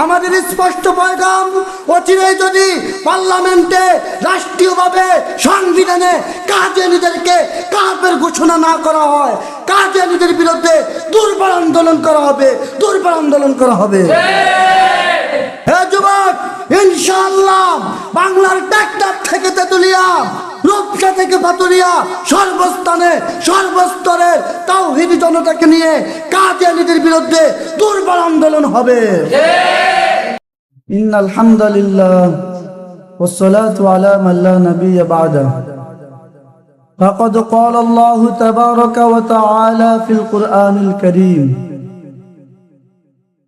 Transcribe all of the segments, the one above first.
আমাদের স্পষ্ট পয়গাম, অচিরেই যদি পার্লামেন্টে রাষ্ট্রীয়ভাবে সংবিধানে কাদিয়ানীদেরকে কাফের ঘোষণা না করা হয়, কাদিয়ানীদের বিরুদ্ধে দুর্বার আন্দোলন করা হবে, দুর্বার আন্দোলন করা হবে। হে যুবক, ইনশাআল্লাহ বাংলার টেকনাফ থেকে তেতুলিয়া, রূপসা থেকে পাতুরিয়া, সর্বস্থানে সর্বস্তরের তাওহীদি জনতাকে নিয়ে কাদিয়ানীদের বিরুদ্ধে দুর্বার আন্দোলন হবে। ইন্নাল হামদুলিল্লাহ ওয়াসসালাতু আলা মান লা নাবিয়্যা বা'দা। ফাকাদ ক্বালা আল্লাহু তাবারাকা ওয়া তাআলা ফিল কুরআনিল কারীম,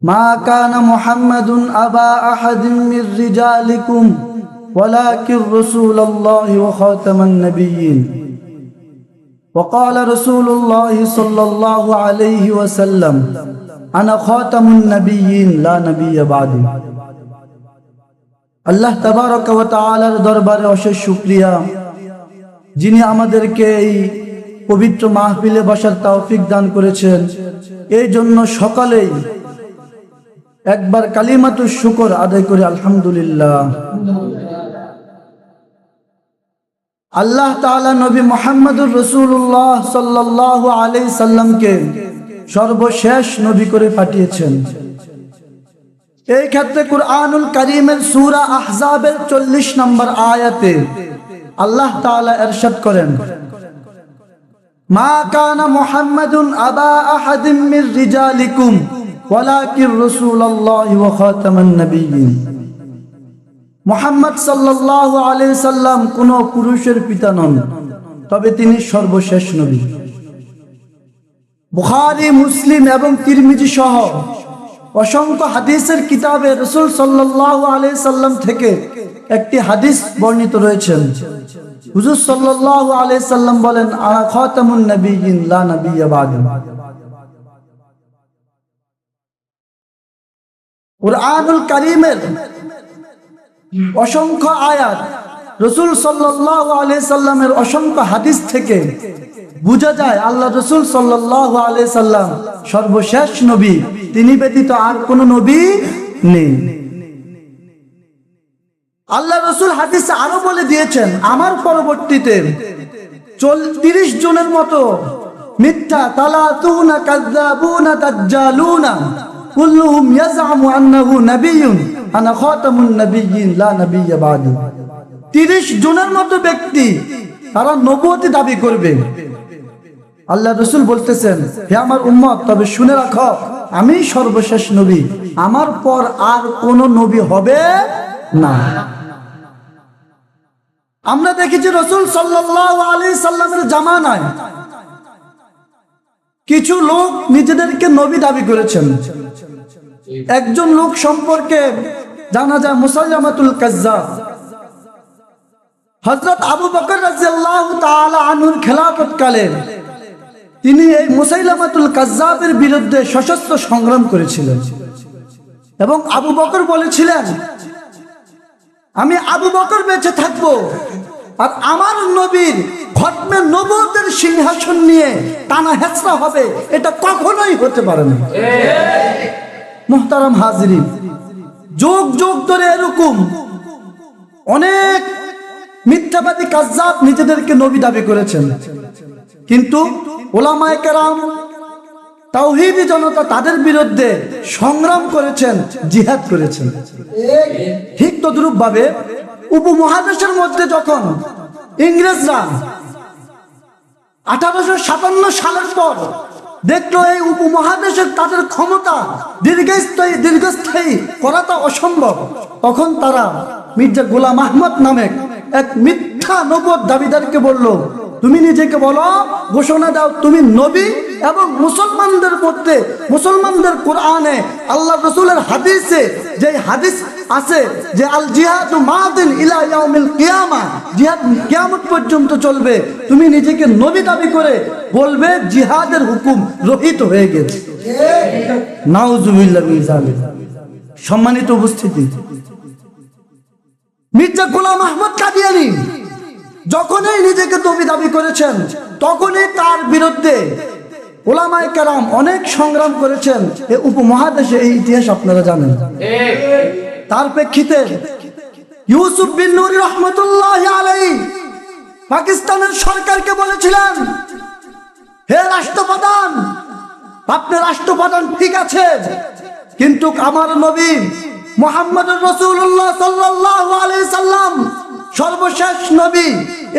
মা কানা মুহাম্মাদুন আবা আহাদিন মির রিজালিকুম ওয়ালাকিন রাসূলুল্লাহি ওয়া খাতামান নাবিয়্যিন। وقال رسول الله صلى الله عليه وسلم أنا خاتم النبيين لا نبي بعدي। আল্লাহ তাবারাক ওয়া তাআলার দরবারে অশেষ শুকরিয়া, যিনি আমাদেরকে এই পবিত্র মাহফিলে বসার তৌফিক দান করেছেন। এই জন্য সকালেই একবার কালিমাতুশ শুকর আদায় করে আলহামদুলিল্লাহ। আল্লাহ তাআলা নবী মুহাম্মদুর রাসূলুল্লাহ সাল্লাল্লাহু আলাইহি সাল্লামকে সর্বশেষ নবী করে পাঠিয়েছেন। এই ক্ষেত্রে কুরআনুল কারীমের সূরা আহজাবের 40 নম্বর আয়াতে আল্লাহ তাআলা ইরশাদ করেন, মা কানা মুহাম্মাদুন আবা আহাদিন মির রিজালিকুম ওয়ালাকিন রাসূলুল্লাহি ওয়া খাতামান নাবিয়্যিন। মুহাম্মদ সাল্লাল্লাহু আলাইহি সাল্লাম কোন পুরুষের পিতা নন, তবে তিনি সর্বশেষ নবী। বুখারী, মুসলিম এবং তিরমিজি সহ অসংখ্য হাদিসের কিতাবে রাসূল সাল্লাল্লাহু আলাইহি সাল্লাম থেকে একটি হাদিস বর্ণিত রয়েছেন। হুজুর সাল্লাল্লাহু আলাইহি সাল্লাম বলেন, আনা খাতামুন নাবিয়্যিন লা নাবিয়্যা বা'দি। কুরআনুল কারীমের অসংখ্য আয়াত, রাসূল সাল্লাল্লাহু আলাইহি সাল্লামের অসংখ্য হাদিস থেকে বোঝা যায় আল্লাহ রাসূল সাল্লাল্লাহু আলাইহি সাল্লাম সর্বশেষ নবী, তিনি ব্যতীত আর কোন নবী নেই। আল্লাহ রাসূল হাদিসে আরো বলে দিয়েছেন, আমার পরবর্তীতে 30 জনের মতো মিথ্যা তালাতুনা কাযাবুনা দাজ্জালুনা কুল্লুহুম ইয়াজআমু আন্নাহু নাবিয়্যুন আনা খাতামুন নাবিয়্যিন লা নাবিয়্যা বা'দি। 30 জনের মতো ব্যক্তি তারা নবুয়তি দাবি করবে। আল্লাহ রাসূল বলতেছেন, হে আমার উম্মত, তবে শুনে রাখো, আমি সর্বশেষ নবী, আমার পর আর কোন নবী হবে না। আমরা দেখেছি রাসূল সাল্লাল্লাহু আলাইহি সাল্লামের জামানায় কিছু লোক নিজেদেরকে নবী দাবি করেছেন। একজন লোক সম্পর্কে জানা যায় মুসাইলামাতুল কাজ্জাব। হযরত আবু বকর রাদিয়াল্লাহু তাআলা আনহুর খেলাফত কালে তিনি এই মুসাইলামাতুল কাজ্জাবের বিরুদ্ধে সশস্ত্র সংগ্রাম করেছিলেন এবং আবু বকর বলেছিলেন, আমি আবু বকর বেঁচে থাকবো আর আমার নবীর খতমে নবুয়তের সিংহাসন নিয়ে টানা হেচড়া হবে, এটা কখনোই হতে পারে না। মুহতারাম হাজিরিন, যুগ যুগ ধরে এরকম অনেক মিথ্যাবাদী কাজ্জাব নিজেদেরকে নবী দাবি করেছেন, কিন্তু উলামায়ে কেরাম, তাওহীদি জনতা তাদের বিরুদ্ধে সংগ্রাম করেছেন, জিহাদ করেছেন। ঠিক তদ্রূপ ভাবে উপমহাদেশের মধ্যে যখন ইংরেজরা 1857 সালের পর দেখলো এই উপমহাদেশের তাদের ক্ষমতা দীর্ঘস্থায়ী করাটা অসম্ভব, তখন তারা মির্জা গোলাম আহমদ নামে এক মিথ্যা নবুয়ত দাবিদারকে বলল, তুমি নিজেকে বলো, ঘোষণা দাও তুমি নবী, এবং মুসলমানদের মধ্যে, মুসলমানদের কোরআনে আল্লাহ রাসূলের হাদিসে যে হাদিস আছে যে আল জিহাদু মাদিন ইলা ইয়াউমিল কিয়ামা, জিহাদ কিয়ামত পর্যন্ত চলবে, তুমি নিজেকে নবী দাবি করে বলবে জিহাদের হুকুম রহিত হয়ে গেছে। নাউজুবিল্লাহ মিন যালিক। সম্মানিত উপস্থিতি, মির্জা গোলাম আহমদ কাদিয়ানী যখনই নিজেকে নবী দাবি করেছেন, তখনই তার বিরুদ্ধে ওলামায়ে কেরাম অনেক সংগ্রাম করেছেন এই উপমহাদেশে, এই ইতিহাস আপনারা জানেন। তার প্রেক্ষিতে ইউসুফ বিন নূরি রহমতুল্লাহ আলাইহি পাকিস্তানের সরকারকে বলেছিলেন, হে রাষ্ট্রপ্রধান, আপনি রাষ্ট্রপ্রধান ঠিক আছে, কিন্তু আমার নবী মুহাম্মদুর রাসূলুল্লাহ সাল্লাল্লাহু আলাইহি সাল্লাম সর্বশেষ নবী,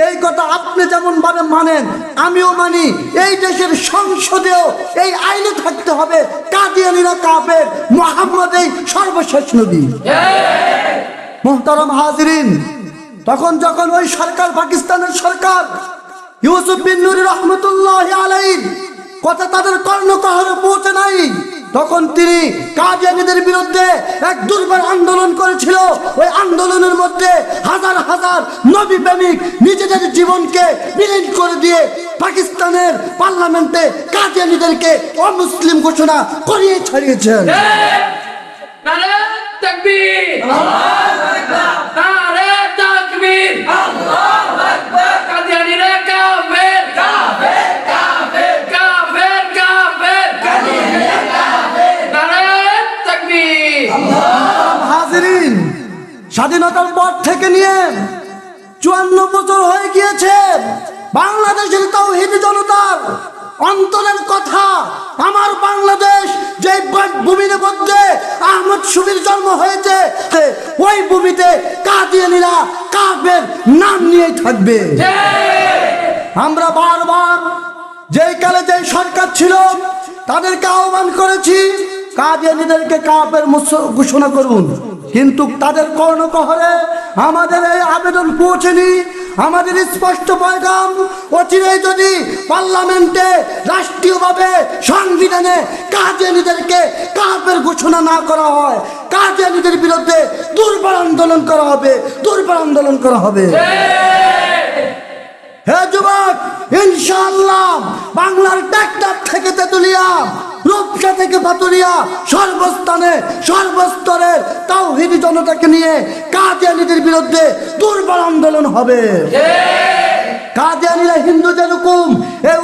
এই কথা আপনি যেমন ভাবে মানেন আমিও মানি। এই দেশের সংসদেও এই আইনে থাকতে হবে কাদিয়ানীরা কাফের, মুহাম্মদ এই সর্বশেষ নবী। মুহতারাম হাজিরিন, যখন ওই সরকার, পাকিস্তানের সরকার ইউসুফ বিন নূরি রহমতুল্লাহ আলাইহি কথা তাদের কর্ণকহরে পৌঁছে নাই, তখন তিনি কাদিয়ানীদের বিরুদ্ধে এক দুর্বার আন্দোলন করেছিল। ওই আন্দোলনের মধ্যে হাজার হাজার নবী প্রেমিক নিজেদের জীবনকে বিলীন করে দিয়ে পাকিস্তানের পার্লামেন্টে কাদিয়ানীদেরকে অমুসলিম ঘোষণা করিয়ে ছাড়িয়েছেন। নারে তাকবীর, আল্লাহু আকবার, নারে তাকবীর, আল্লাহু আকবার। কাদিয়ানীরা কাফের, কাফের, কাফের, কাফের, কাফের, কাদিয়ানীরা কাফের। নারে তাকবীর, আল্লাহু হাজিরিন, স্বাধীনতার পর থেকে নিয়ে 54 বছর হয়ে গিয়েছে। বাংলাদেশের তাওহীদি জনতার অন্তরের কথা, আমার বাংলাদেশ যে ভূমির মধ্যে আহমদ শফীর জন্ম হয়েছে, ওই ভূমিতে কাদিয়ানীরা কাফের নাম নিয়ে থাকবে। আমরা বারবার যেই কালে যেই সরকার ছিল তাদেরকে আহ্বান করেছি কাদিয়ানীদেরকে কাফের ঘোষণা করুন, কিন্তু তাদের কর্ণকহরে আমাদের এই আবেদন পৌঁছেনি। আমাদের স্পষ্ট পয়গাম, অচিরেই যদি পার্লামেন্টে রাষ্ট্রীয়ভাবে সংবিধানে কাদিয়ানীদেরকে কাফের ঘোষণা না করা হয়, কাদিয়ানীদের বিরুদ্ধে দুর্বার আন্দোলন করা হবে, দুর্বার আন্দোলন করা হবে। হে যুবক, ইনশাআল্লাহ বাংলার টেকনাফ থেকে তেতুলিয়া, রূপসা থেকে পাতুরিয়া, সর্বস্থানে সর্বস্তরের তাওহীদি জনতাকে নিয়ে কাদিয়ানীদের বিরুদ্ধে দুর্বার আন্দোলন হবে। কাদিয়ানীরা হিন্দু যেরকম এই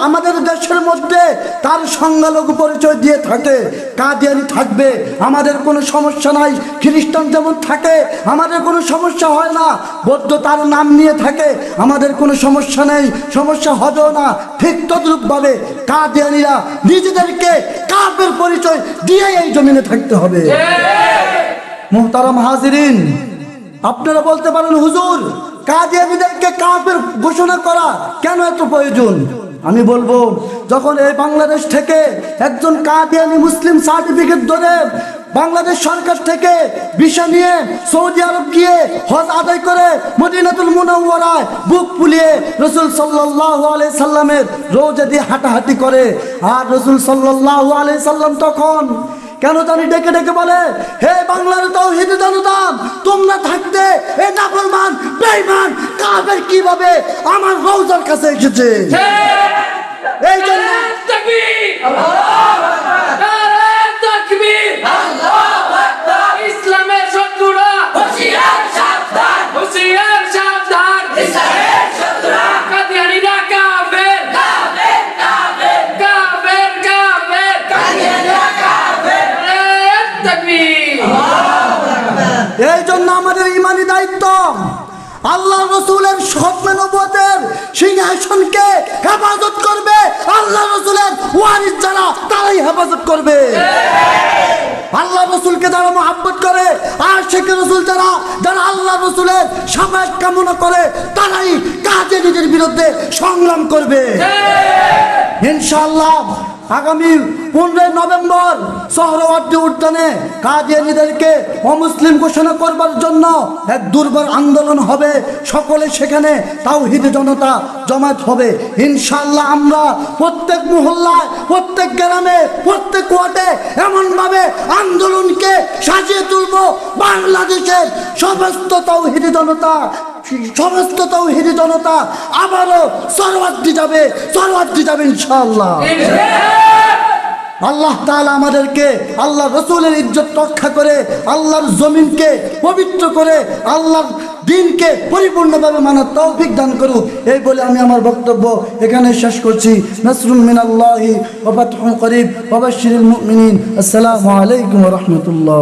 আমাদের দেশের মধ্যে তার সংখ্যালঘু পরিচয় দিয়ে থাকে, কাদিয়ানী থাকবে, আমাদের কোনো সমস্যা নাই। খ্রিস্টান যেমন থাকে আমাদের কোনো সমস্যা হয় না, বৌদ্ধ তার নাম নিয়ে থাকে, আমাদের কোনো সমস্যা নেই, সমস্যা হবেও না। ঠিক তদ্রূপভাবে কাদিয়ানীরা নিজেদেরকে কাফের পরিচয় দিয়ে এই জমিনে থাকতে হবে। মুহতারাম হাজিরিন, আপনারা বলতে পারেন হুজুর কাদিয়ানীদেরকে কাফের ঘোষণা করা কেন এত প্রয়োজন? আমি বলবো, যখন এই বাংলাদেশ থেকে একজন কাদিয়ানী মুসলিম সার্টিফিকেট ধরে বাংলাদেশ সরকার থেকে ভিসা নিয়ে সৌদি আরব গিয়ে হজ আদায় করে মদিনাতুল মুনাওয়ারায় বুক ফুলিয়ে রাসূল সাল্লাল্লাহু আলাইহি সাল্লামের রওজা দিয়ে হাঁটাহাঁটি করে, আর রাসূল সাল্লাল্লাহু আলাইহি সাল্লাম তখন কেন জানি ডেকে ডেকে বলে, হে বাংলার তাওহীদি জনতা, তোমরা থাকতে এই নাফরমান বেঈমান কাফের কিভাবে আমার রওজার কাছে এসেছে? এই জন্য তাকবীর, আল্লাহু আকবার, নারে তাকবীর, আল্লাহু আকবার। ইসলামের শত্রুরা হুঁশিয়ার সাবধান, হুঁশিয়ার সাবধান, ইসলামের শত্রুরা কাদিয়ানীরা কাফের, কাফের, কাফের, কাফের, কাফের, কাদিয়ানীরা কাফের। নারে তাকবীর, আল্লাহু আকবার। এই জন্য আমাদের ইমানি দায়িত্ব আল্লাহ রসুলের খতমে নবুয়তের সিংহাসনকে হেফাজত করবে। আল্লাহ রসুলের ওয়ারিস যারা তারাই হেফাজত করবে। আল্লাহ রসুলকে যারা মহব্বত করে, আশিকে রসুল যারা যারা আল্লাহ রসুলের শাফায়াত কামনা করে, তারাই কাদিয়ানীদের বিরুদ্ধে সংগ্রাম করবে ইনশাআল্লাহ। আগামী 15 নভেম্বর সোহরাওয়ার্দী উদ্যানে কাদিয়ানীদেরকে অমুসলিম ঘোষণা করবার জন্য এক দুর্বার আন্দোলন হবে। সকলে সেখানে তাওহীদি জনতা জমায়েত হবে ইনশাআল্লাহ। আমরা প্রত্যেক মহল্লায়, প্রত্যেক গ্রামে, প্রত্যেক ওয়ার্ডে এমনভাবে আন্দোলনকে সাজিয়ে তুলব, বাংলাদেশের সমস্ত তাওহীদি জনতা আবারও সরওয়ার্দী যাবে ইনশাআল্লাহ। আল্লাহ তাআলা আমাদেরকে আল্লাহ রসুলের ইজ্জত রক্ষা করে, আল্লাহর জমিনকে পবিত্র করে, আল্লাহর দিনকে পরিপূর্ণভাবে মানার তৌফিক দান করুক। এই বলে আমি আমার বক্তব্য এখানে শেষ করছি। নাসরুম মিনাল্লাহি ওয়া ফাতহুন করিব ওয়া বাশশিরিল মুমিনিন। আসসালামু আলাইকুম ওয়া রাহমাতুল্লাহ।